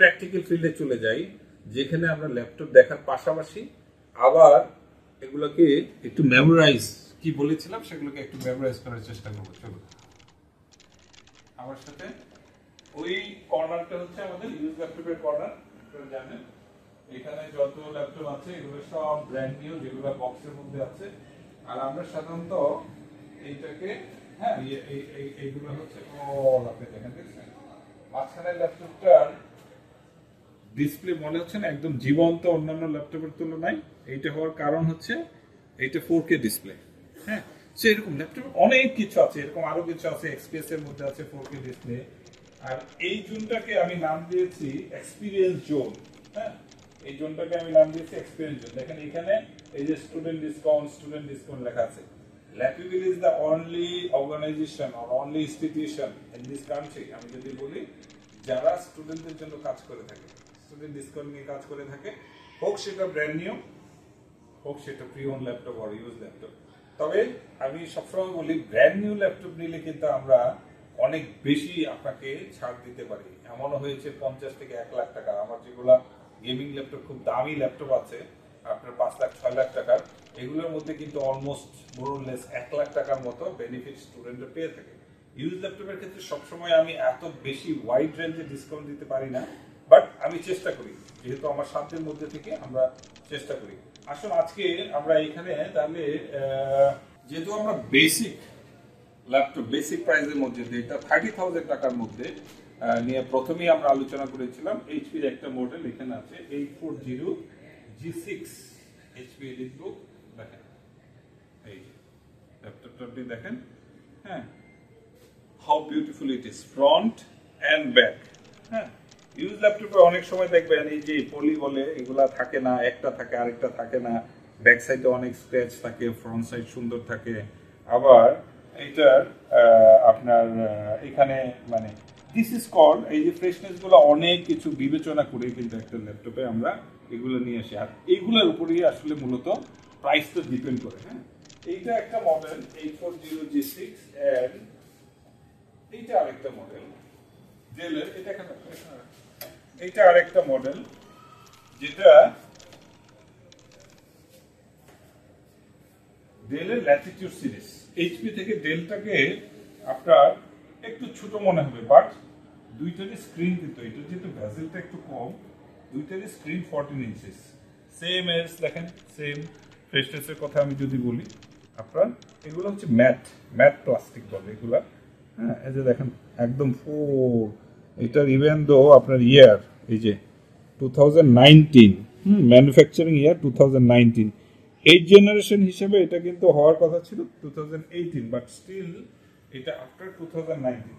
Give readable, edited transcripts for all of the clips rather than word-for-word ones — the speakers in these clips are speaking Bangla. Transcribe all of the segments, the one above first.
প্র্যাকটিক্যাল ফিল্ডে চলে যাই, যেখানে আমরা ল্যাপটপ দেখার পাশাপাশি আবার এগুলোকে একটু মেমোরাইজ, কি বলেছিলাম সেগুলোকে একটু মেমোরাইজ করার চেষ্টা করবো। চলো আমার সাথে। ওই কর্নারটা হচ্ছে আমাদের ইউজ ল্যাপটপের কর্নার, আপনারা জানেন। এখানে যত ল্যাপটপ আছে এগুলো সব ব্র্যান্ড নিউ, যেগুলো বক্সের মধ্যে আছে। আর আমরা সাধারণত এইটাকে, হ্যাঁ, এইগুলো হচ্ছে অল, আপনি দেখেন, দেখছেন মাঝখানের ল্যাপটপটার ডিসপ্লে মনে হচ্ছে না একদম জীবন্ত অন্যান্য ল্যাপটপের তুলনায়। এইটা হওয়ার কারণ হচ্ছে এইটা 4K ডিসপ্লে। হ্যাঁ, সো এরকম ল্যাপটপ অনেক কিছু আছে, এরকম আরো কিছু আছে। এক্সপিএস এর মধ্যে আছে 4K ডিসপ্লে। আর এই জোনটাকে আমি নাম দিয়েছি এক্সপিরিয়েন্স জোন। হ্যাঁ, এই জোনটাকে আমি নাম দিয়েছি এক্সপিরিয়েন্স জোন। দেখেন এখানে এই যে স্টুডেন্ট ডিসকাউন্ট লেখা আছে। Lapivil is the only organization or only institution in this country, আমি যদি বলি, যারা স্টুডেন্টদের জন্য কাজ করে থাকে, স্টুডেন্ট ডিসকাউন্ট নিয়ে কাজ করে থাকে, হোক সেটা ব্র্যান্ড নিউ, হোক সেটা প্রি ওন ল্যাপটপ আর ইউজ ল্যাপটপ। তবে আমি সবসময় বলি, ব্র্যান্ড নিউ ল্যাপটপ নিলে কিন্তু আমরা অনেক বেশি আপনাকে ছাড় দিতে পারি। এমনও হয়েছে 50 থেকে 1 লাখ টাকা। আমার যেগুলা গেমিং ল্যাপটপ, খুব দামি ল্যাপটপ আছে আপনার 5 লাখ 6 লাখ টাকার, এগুলোর মধ্যে কিন্তু অলমোস্ট মোরলেস 1 লাখ টাকার মতো বেনিফিট স্টুডেন্টরা পেয়ে থাকে। ইউজ ল্যাপটপের ক্ষেত্রে সবসময় আমি এত বেশি ওয়াইড রেঞ্জে ডিসকাউন্ট দিতে পারি না, বাট আমি চেষ্টা করি, যেহেতু আমার সাধ্যের মধ্যে থেকে আমরা চেষ্টা করি। আসলে আজকে আমরা এখানে তাহলে যেহেতু আমরা বেসিক ল্যাপটপ, বেসিক প্রাইসের মধ্যে, এটা 30,000 টাকার মধ্যে নিয়ে প্রথমেই আমরা আলোচনা করেছিলাম। এইচপির একটা মডেল এখানে আছে 840 G6 এইচপি এলিটবুক। দেখেন এই ল্যাপটপটা আপনি দেখেন, হ্যাঁ, how beautiful it is, front end back. হ্যাঁ, ইউজ ল্যাপটপে অনেক সময় দেখবেন এই যে পলি বলে এগুলা থাকে না, একটা থাকে আরেকটা থাকে না, ব্যাক সাইডে অনেক স্ক্র্যাচ থাকে, ফ্রন্ট সাইড সুন্দর থাকে। আবার এইটার আপনার এখানে মানে দিস ইজ কল, এই যে ফ্রেশনেস গুলো অনেক কিছু বিবেচনা করে কিন্তু একটা ল্যাপটপে আমরা এগুলো নিয়ে আসি। আর এইগুলোর উপরেই আসলে মূলত প্রাইসটা ডিপেন্ড করে। হ্যাঁ, এইটা একটা মডেল 840 G6, এন্ড এইটা আরেকটা মডেল ডেলের, এইটা আরেকটা মডেল যেটা ডেলের ল্যাটিটিউড সিরিজ। এইচপি থেকে ডেলটাকে আপনার একটু ছোট মনে হবে, বাট দুইটারই স্ক্রিন কিন্তু, এটা যেহেতু ভ্যাসেলটা একটু কম, দুইটারই স্ক্রিন 14 ইঞ্চিস, সেম এজ। দেখেন সেম ফ্রেশনেসের কথা আমি যদি বলি, আপনার এগুলো হচ্ছে ম্যাট প্লাস্টিক বলে এগুলা। হ্যাঁ, এই যে দেখেন একদম এটার ইভেন দো আপনার ইয়ার এই যে 2019, ম্যানুফ্যাকচারিং ইয়ার 2019, 8th জেনারেশন হিসেবে এটা কিন্তু হওয়ার কথা ছিল 2018, বাট স্টিল এটা আফটার 2019।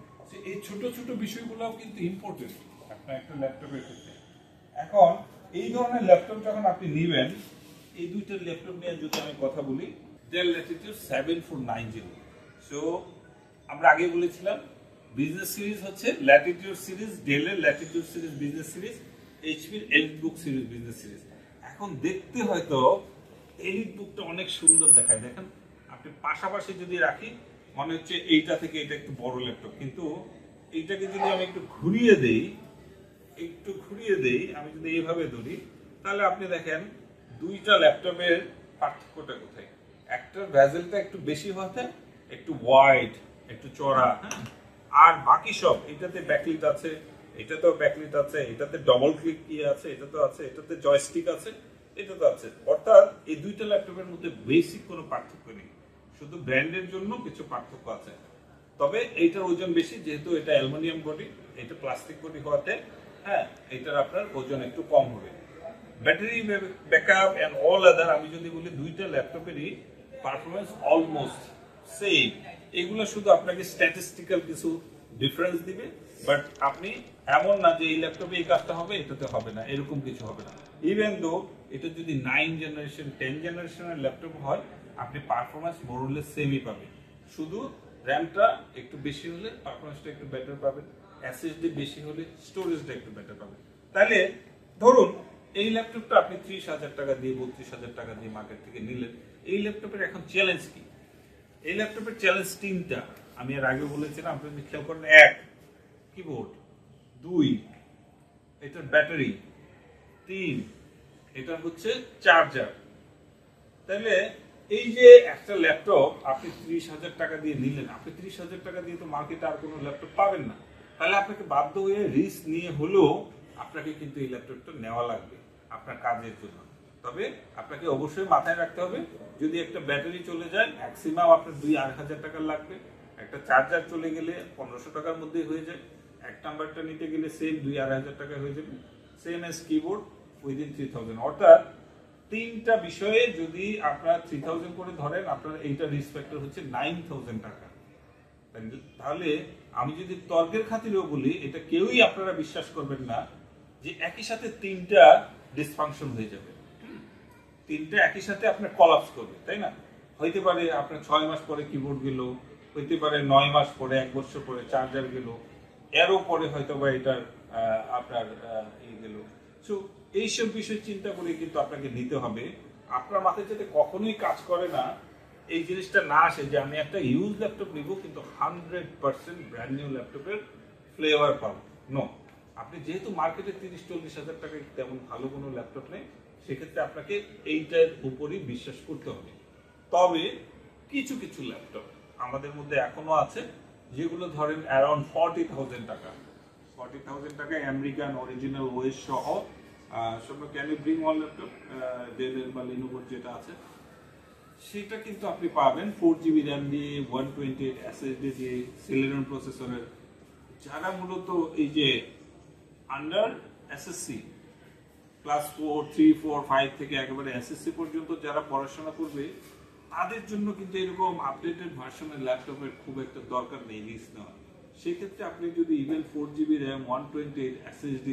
এই ছোট ছোট বিষয়গুলোও কিন্তু ইম্পর্টেন্ট আপনার একটা ল্যাপটপের ক্ষেত্রে। এখন এই ধরনের ল্যাপটপ যখন আপনি নেবেন, এই দুইটা ল্যাপটপ নিয়ে যদি আমি কথা বলি, ডেল ল্যাটিটিউড 7490। সো আমরা আগে বলেছিলাম বিজনেস সিরিজ হচ্ছে ল্যাটিটিউড সিরিজ, ডেলের ল্যাটিটিউড সিরিজ বিজনেস সিরিজ, এইচপির এলিটবুক সিরিজ বিজনেস সিরিজ। এখন দেখতে হয়তো এলিটবুকটা অনেক সুন্দর দেখায়, দেখেন আপনি পাশাপাশি যদি রাখি মনে হচ্ছে এইটা থেকে এটা একটু বড় ল্যাপটপ, কিন্তু এইটাকে যদি আমি একটু ঘুরিয়ে দেই, আমি যদি এইভাবে ধরি, তাহলে আপনি দেখেন দুইটা ল্যাপটপের পার্থক্যটা কোথায়। একটার ভ্যাজেলটা একটু বেশি হতে, একটু ওয়াইড, একটু চড়া, হ্যাঁ, আর বাকি সব, এটাতে ব্যাকলিট আছে, এটাতেও ব্যাকলিট আছে, এটাতে ডবল ক্লিক কি আছে, এটা তো আছে, এটাতে জয়স্টিক আছে, এটা তো আছে। অর্থাৎ এই দুইটা ল্যাপটপের মধ্যে বেসিক কোনো পার্থক্য নেই, শুধু ব্র্যান্ডের জন্য কিছু পার্থক্য আছে। তবে এইটার ওজন বেশি, যেহেতু এটা অ্যালুমিনিয়াম বডি, এটা প্লাস্টিক বডি হওয়াতে, হ্যাঁ, এটার আপনার ওজন একটু কম হবে। Battery backup and all other আমি যদি বলি, দুইটা ল্যাপটপেরই পারফরমেন্স অলমোস্ট সেম। এগুলো শুধু আপনাকে স্ট্যাটিস্টিক্যাল কিছু ডিফারেন্স দিবে, বাট আপনি এমন না যে এই ল্যাপটপে এই কাজটা হবে এটাতে হবে না, এরকম কিছু হবে না। ইভেন দো এটা যদি 9 জেনারেশন 10 জেনারেশনের ল্যাপটপ হয়, আপনি পারফরমেন্স মোরলেস সেমই পাবেন, শুধু র্যামটা একটু বেশি হলে পারফরমেন্সটা একটু বেটার পাবেন, এসএসডি বেশি হলে স্টোরেজটা একটু বেটার পাবেন। তাহলে ধরুন এই ল্যাপটপটা আপনি 30,000 টাকা দিয়ে 32,000 টাকা দিয়ে মার্কেট থেকে নিলেন, এই ল্যাপটপের এখন চ্যালেঞ্জ কি? এই ল্যাপটপের চ্যালেঞ্জ 3টা। আমি এর আগে বলেছিলাম, আপনি যদি খেয়াল করেন, 1 কিবোর্ড, 2 এটার ব্যাটারি 3, এটা হচ্ছে চার্জার। তাহলে এই যে একটা ল্যাপটপ আপনি 30,000 টাকা দিয়ে নিলেন, আপনি 30,000 টাকা দিয়ে তো মার্কেটে আর কোনো ল্যাপটপ পাবেন না। তাহলে আপনাকে বাধ্য হয়ে রিস্ক নিয়ে হলেও আপনাকে কিন্তু এই ল্যাপটপটা নেওয়া লাগবে আপনার কাজের জন্য। তবে আপনাকে অবশ্যই মাথায় রাখতে হবে, যদি একটা ব্যাটারি চলে যায় ম্যাক্সিমাম আপনার 2-2,500 টাকা লাগবে। একটা চার্জার চলে গেলে 1500 টাকার মধ্যেই হয়ে যায়। এক নাম্বারটা নিতে গেলে সেম 2-2,500 টাকা হয়ে যাবে। Same S keyboard within 3000। অর্থাৎ তিনটা বিষয়ে যদি আপনার 3000 করে ধরেন, আপনার এইটা রিস্ক ফ্যাক্টর হচ্ছে 9000 টাকা। তাহলে আমি যদি তর্কের খাতিরেও বলি, এটা কেউই আপনারা বিশ্বাস করবেন না যে একই সাথে তিনটা ডিসফাংশন হয়ে যাবে, তিনটা একই সাথে আপনার কলাপস করবে, তাই না? হইতে পারে আপনার 6 মাস পরে কিবোর্ড গেল, হইতে পারে 9 মাস পরে, 1 বছর পরে চার্জার গেল, এরও পরে হয়তো বা এটার আপনার গেল। সো এইসব বিষয় চিন্তা করে কিন্তু আপনাকে নিতে হবে। আপনার মাথায় যাতে কখনোই কাজ করে না, এই জিনিসটা না আসে যে আমি একটা ইউজ ল্যাপটপ নিব কিন্তু 100% ব্র্যান্ড নিউ ল্যাপটপের ফ্লেভার পাবো। নো, আপনি যেহেতু মার্কেটে 30-40 হাজার টাকায় তেমন ভালো কোনো ল্যাপটপ নেই, সেক্ষেত্রে আপনাকে এইটার উপরই বিশ্বাস করতে হবে। তবে কিছু কিছু ল্যাপটপ আমাদের মধ্যে এখনো আছে যেগুলো ধরেন অ্যারাউন্ড 40,000 টাকা, 40,000 টাকায় আমেরিকান অরিজিনাল ওয়েস সহ। Can you bring one laptop, ডেলের বা লিনোভোর যেটা আছে সেটা কিন্তু আপনি পাবেন 4GB র্যাম দিয়ে, 128 SSD দিয়ে, সিলেরন প্রসেসরের। যারা মূলত এই যে আন্ডার এসএসসি ক্লাস 4, 3, 4, 5 থেকে একেবারে এসএসসি পর্যন্ত যারা পড়াশোনা করবে, তাদের জন্য কিন্তু এরকম আপডেটেড ভার্সনের ল্যাপটপের খুব একটা দরকার নেই রিস্ক নেওয়া। সেক্ষেত্রে আপনি যদি even 4GB RAM, 128 SSD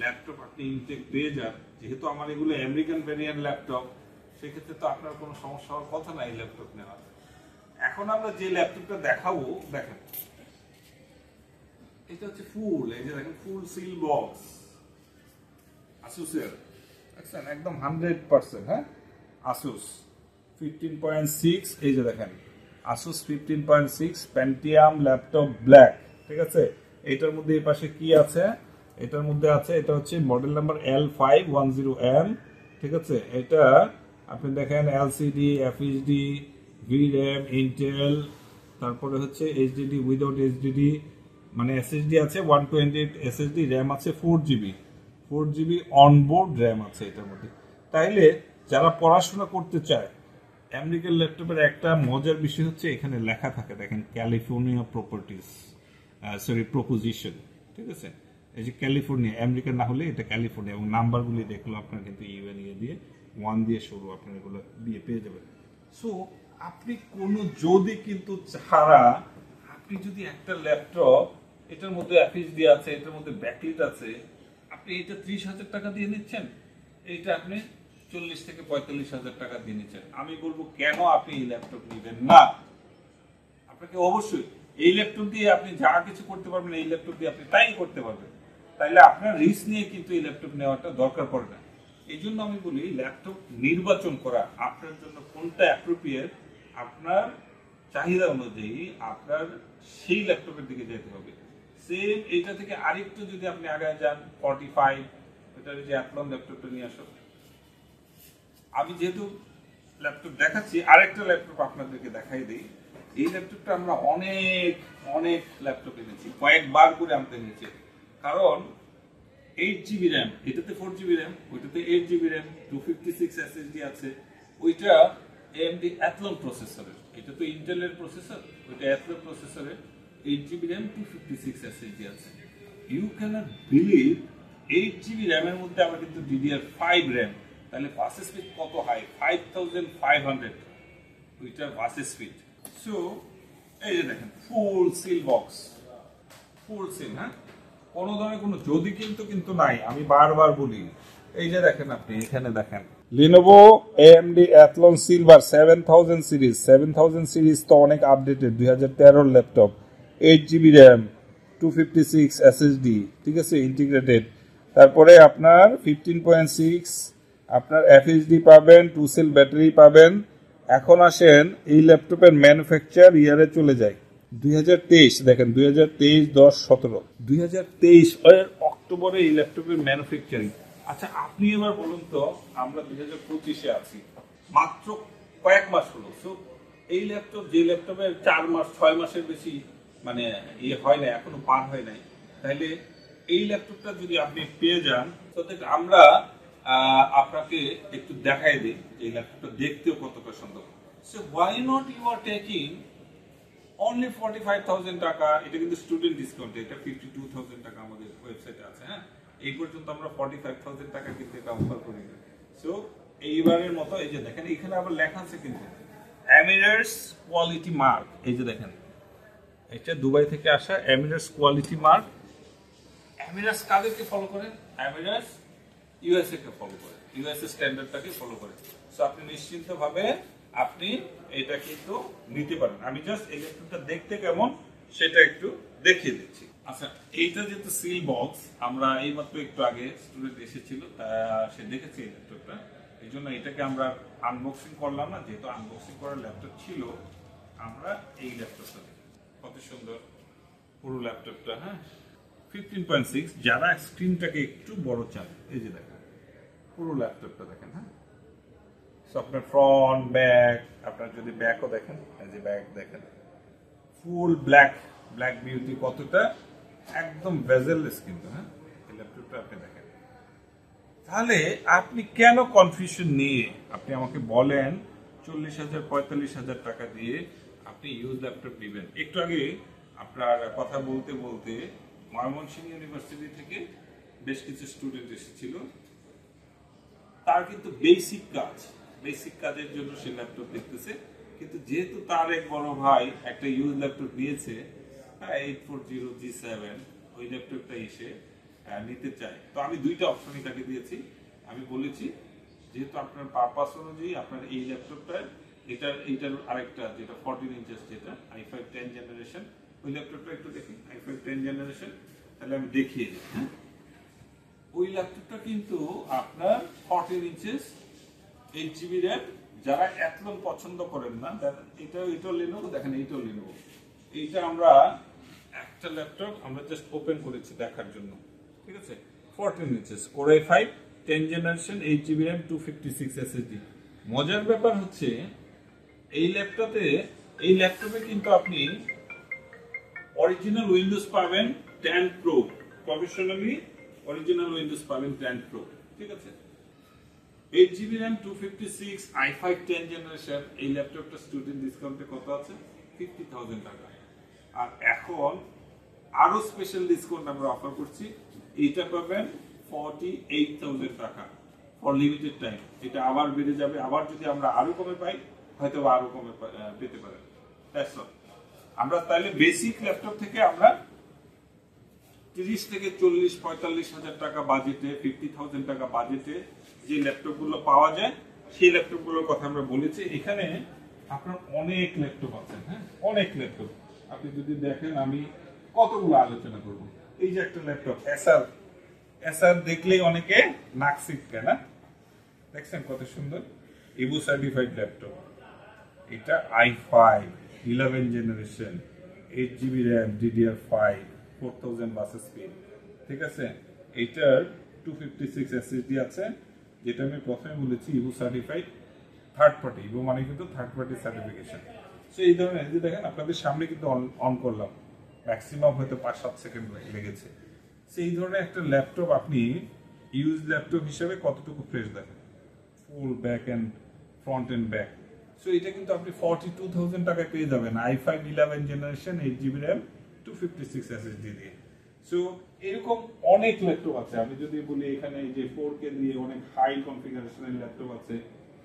laptop আপনি ইনটেক পেয়ে যান, যেহেতু আমার এগুলো আমেরিকান ভ্যারিয়েন্ট ল্যাপটপ, সেক্ষেত্রে তো আপনার কোনো সমস্যা হওয়ার কথা নাই ল্যাপটপ নেওয়ার। এখন আমরা যে ল্যাপটপটা দেখাবো, দেখেন এটা হচ্ছে ফুল, এই যে দেখেন ফুল সিল বক্স আসুসের, দেখছেন একদম 100%। হ্যাঁ, আসুস 15.6, এই যে দেখেন আসুস 15.6 পেন্টিয়াম ল্যাপটপ ব্ল্যাক, ঠিক আছে। এটার মধ্যে এই পাশে কি আছে, এটার মধ্যে আছে, এটা হচ্ছে মডেল নাম্বার L510M, ঠিক আছে। এটা আপনি দেখেন এলসিডি, এফএইচডি, ভিরএম, ইন্টেল, তারপরে হচ্ছে এইচডিডি উইদাউট এইচডিডি, মানে এসএসডি আছে 128 এসএসডি, র্যাম আছে 4GB অনবোর্ড র্যাম আছে এটার মধ্যে। তাইলে যারা পড়াশোনা করতে চায়, আমেরিকান ল্যাপটপের একটা মজার বিষয় হচ্ছে এখানে লেখা থাকে, দেখেন ক্যালিফোর্নিয়া প্রপোজিশন, ঠিক আছে। এই যে ক্যালিফোর্নিয়া, আমেরিকান না হলে এটা ক্যালিফোর্নিয়া, এবং নাম্বারগুলি দেখলো আপনার কিন্তু ইউএন দিয়ে 1 দিয়ে শুরু, আপনার এগুলো দিয়ে পেয়ে যাবেন। সো আপনি কোনো যদি কিন্তু ছাড়া আপনি যদি একটা ল্যাপটপ, এটার মধ্যে এফএইচডি আছে, এটার মধ্যে ব্যাকলিট আছে, আপনি এটা 30,000 টাকা দিয়ে নিচ্ছেন, এইটা আপনি 40 থেকে 45,000 টাকা দিয়ে নিচ্ছেন। আমি বলবো কেন আপনি এই ল্যাপটপ নেবেন না? আপনাকে অবশ্যই এই ল্যাপটপ দিয়ে আপনি যা কিছু করতে পারবেন, এই ল্যাপটপ দিয়ে আপনি তাই করতে পারবেন। তাইলে আপনার রিস্ক নিয়ে কিন্তু এই ল্যাপটপ নেওয়াটা দরকার পড়ে না। এই জন্য আমি বলি ল্যাপটপ নির্বাচন করা আপনার জন্য কোনটা অ্যাপ্রোপ্রিয়েট, আপনার চাহিদা অনুযায়ী আপনার সেই ল্যাপটপের দিকে যেতে হবে। সেম এইটা থেকে আরেকটু যদি আপনি আগে যান 45, এটা যে অ্যাপলন ল্যাপটপটা নিয়ে আসো। আমি যেহেতু ল্যাপটপ দেখাচ্ছি, আরেকটা ল্যাপটপ আপনাদেরকে দেখাই দিই। এই ল্যাপটপটা আমরা অনেক অনেক ল্যাপটপ এনেছি, কয়েকবার করে আনতে নিয়েছি, কারণ 8GB র্যাম, এটাতে 4GB র্যাম, ওইটাতে 8GB র্যাম, 256 SSD আছে। ওইটা AMD Athlon প্রসেসরের, এটা তো ইন্টেলের প্রসেসর, ওইটা Athlon প্রসেসরের 8GB র্যাম, 256 SSD আছে। ইউ ক্যানট বিলিভ 8GB র্যামের মধ্যে আমরা কিন্তু DDR5 র্যাম, তাহলে বাস স্পিড কত হাই, 5500 ওইটার বাস স্পিড। সো এই যে দেখেন ফুল সিল বক্স, ফুল সিল, হ্যাঁ, কোনো ধরনের কোনো যদি কিন্তু নাই, আমি বারবার বলি। এই যে দেখেন আপনি এখানে দেখেন Lenovo AMD Athlon Silver 7000 series, 7000 series তো অনেক updated, 2013 laptop, 8GB RAM, 256 SSD, ঠিক আছে, ইন্টিগ্রেটেড। তারপরে আপনার 15.6 আপনার এফএইচডি পাবেন, 2 সেল ব্যাটারি পাবেন। এখন আসেন এই ল্যাপটপের ম্যানুফ্যাকচার ইয়ারে চলে যায়। 2023 দেখেন 2023 10 17 2023 এর অক্টোবরে এই ল্যাপটপের ম্যানুফ্যাকচারিং। আচ্ছা আপনি এবার বলুন তো, আমরা 2025-এ আছি, মাত্র কয়েক মাস হলো। সো এই ল্যাপটপ, যে ল্যাপটপের 4 মাস 6 মাসের বেশি মানে ইয়ে হয় না, এখনো পার হয় নাই, তাহলে এই ল্যাপটপটা যদি আপনি পেয়ে যান, তো আমরা আপনাকে একটু দেখাই দিই যে এই ল্যাপটপটা দেখতেও কতটা সুন্দর। So why not you are taking only 45,000 টাকা। এটা কিন্তু স্টুডেন্ট ডিসকাউন্ট, এটা 52,000 টাকা আমাদের ওয়েবসাইটে আছে। হ্যাঁ, এই পর্যন্ত আমরা 45,000 টাকা কিন্তু এটা অফার করি না। সো এইবারের মতো এই যে দেখেন, এখানে আবার লেখা আছে কিন্তু এমিরেটস কোয়ালিটি মার্ক। এই যে দেখেন, এটা দুবাই থেকে আসা এমিরেটস কোয়ালিটি মার্ক। এমিরেটস কাদেরকে ফলো করেন? এমিরেটস ইউএসএ কে ফলো করে, ইউএসএ স্ট্যান্ডার্ডটাকে ফলো করে। সো আপনি নিশ্চিন্তভাবে আপনি এটা কিন্তু নিতে পারেন। আমি জাস্ট এই ল্যাপটপটা দেখতে কেমন সেটা একটু দেখিয়ে দিচ্ছি। আচ্ছা, এইটা যেহেতু সিল বক্স, আমরা এইমাত্র একটু আগে স্টুডেন্ট এসেছিল, সে দেখেছে এই ল্যাপটপটা, এই জন্য এটাকে আমরা আনবক্সিং করলাম না। যেহেতু আনবক্সিং করার ল্যাপটপ ছিল, আমরা এই ল্যাপটপটা দেখি কত সুন্দর পুরো ল্যাপটপটা। হ্যাঁ, 15.6, যারা স্ক্রিনটাকে একটু বড় চান, এই যে দেখেন পুরো ল্যাপটপটা দেখেন। হ্যাঁ, আপনার ফ্রন্ট ব্যাক, আপনার যদি ব্যাকও দেখেন, এই যে ব্যাক দেখেন ফুল ব্ল্যাক বিউটি, কতটা একদম বেজেললেস কিন্তু। হ্যাঁ, এই ল্যাপটপটা আপনি দেখেন, তাহলে আপনি কেন কনফিউশন নিয়ে আপনি আমাকে বলেন 40,000 45,000 টাকা দিয়ে আপনি ইউজ ল্যাপটপ নেবেন? একটু আগে আপনার কথা বলতে বলতে ময়মনসিংহ ইউনিভার্সিটি থেকে বেশ কিছু স্টুডেন্ট এসেছিল, তার কিন্তু বেসিক কাজের জন্য সে ল্যাপটপ দেখতেছে, কিন্তু যেহেতু তার এক বড় ভাই একটা ইউজ ল্যাপটপ নিয়েছে 840 G7, ওই ল্যাপটপটা এসে নিতে চায়। তো আমি দুইটা অপশনই তাকে দিয়েছি। আমি বলেছি যেহেতু আপনার পারপাস অনুযায়ী আপনার এই ল্যাপটপটা, এইটার আরেকটা যেটা 14 ইঞ্চেস, যেটা i5 10 জেনারেশন, ওই ল্যাপটপটা একটু দেখি, i5 10 জেনারেশন, তাহলে আমি দেখিয়ে দিই। হ্যাঁ, ওই ল্যাপটপটা কিন্তু আপনার 14 ইঞ্চেস, 8 GB র্যাম। যারা অ্যাথলন পছন্দ করেন না, এটা Lenovo দেখেন, এইটাও Lenovo। এইটা আমরা একটা ল্যাপটপ আমরা জাস্ট ওপেন করেছি দেখার জন্য, ঠিক আছে। 14 inches, Core i5 10 generation, 8 GB RAM, 256 SSD। মজার ব্যাপার হচ্ছে এই ল্যাপটপে কিন্তু আপনি অরিজিনাল উইন্ডোজ পাবেন 10 প্রো, প্রফেশনালি অরিজিনাল উইন্ডোজ পাবেন 10 প্রো, ঠিক আছে। 8 GB র্যাম, 256, i5 10 জেনারেশন। এই ল্যাপটপটা স্টুডেন্ট ডিসকাউন্টে কত আছে? 50,000 টাকা। আর এখন আরো স্পেশাল ডিসকাউন্ট আমরা অফার করছি, এইটা পাবেন 48,000 টাকা ফর লিমিটেড টাইম। এটা আবার বেড়ে যাবে, আবার যদি আমরা আরো কমে পাই হয়তো আরো কমে পেতে পারেন। আমরা তাহলে বেসিক ল্যাপটপ থেকে আমরা 30 থেকে 40 45,000 টাকা বাজেটে, 50,000 টাকা বাজেটে যে ল্যাপটপগুলো পাওয়া যায়, সেই ল্যাপটপগুলোর কথা আমরা বলেছি। এখানে আপনার অনেক ল্যাপটপ আছে। হ্যাঁ, অনেক ল্যাপটপ আপনি যদি দেখেন, আমি কতগুলো আলোচনা করব। এই যে একটা ল্যাপটপ এসআর দেখলেই অনেকে নাক সিটকে না, দেখছেন কত সুন্দর ইবু সার্টিফাইড ল্যাপটপ। এটা i5 11 generation, 8 GB RAM, DDR5, 4000 বাস স্পিড, ঠিক আছে। এইটার 256 SSD আছে, যেটা আমি প্রথমে বলেছি Ibu certified third party. Ibu মানে কিন্তু থার্ড পার্টি সার্টিফিকেশন। সো এই ধরনের, এই যে দেখেন আপনাদের সামনে কিন্তু অন করলাম, ম্যাক্সিমাম হয়তো 5-7 সেকেন্ড লেগেছে। সো এই ধরনের একটা ল্যাপটপ আপনি ইউজ ল্যাপটপ হিসেবে কতটুকু ফ্রেশ দেখেন, full back end front end back. So এটা কিন্তু আপনি 42,000 টাকায় পেয়ে যাবেন i5 11 generation, 8 GB RAM, 256 SSD দিয়ে। সো এরকম অনেক ল্যাপটপ আছে। আমি যদি বলি এখানে যে 4K দিয়ে অনেক হাই কনফিগারেশনের ল্যাপটপ আছে।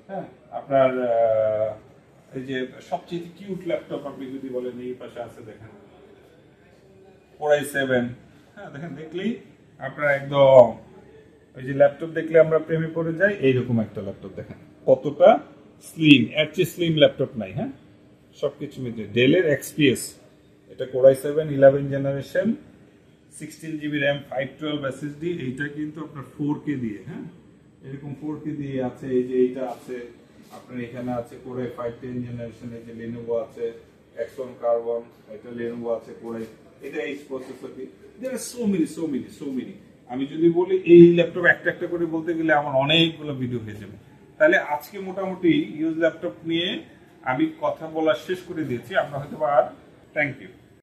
হ্যাঁ, আপনার এই যে সবচেয়ে কিউট ল্যাপটপ আপনি যদি বলেন, এই পাশে আছে দেখেন Core i7। হ্যাঁ, দেখেন দেখলেই আপনার একদম ওই যে ল্যাপটপ দেখলে আমরা প্রেমে পড়ে যাই, এইরকম একটা ল্যাপটপ দেখেন কতটা স্লিম, এর চেয়ে স্লিম ল্যাপটপ নাই। হ্যাঁ, সবকিছু মিলে ডেলের XPS, এটা Core i7 11 generation, 16 GB RAM, 512 SSD। এইটা কিন্তু আপনার 4K দিয়ে, হ্যাঁ এরকম 4K দিয়ে আছে। এই যে এইটা আছে আপনার, এখানে আছে Core i5 10 জেনারেশন, এই যে Lenovo আছে Axon Carbon, এটা Lenovo আছে Core, এটা H প্রসেসর দিয়ে। There are so many. আমি যদি বলি এই ল্যাপটপ একটা একটা করে বলতে গেলে আমার অনেকগুলো ভিডিও হয়ে যাবে। তাহলে আজকে মোটামুটি ইউজ ল্যাপটপ নিয়ে আমি কথা বলা শেষ করে দিয়েছি। আমরা হয়তো আর থ্যাংক ইউ।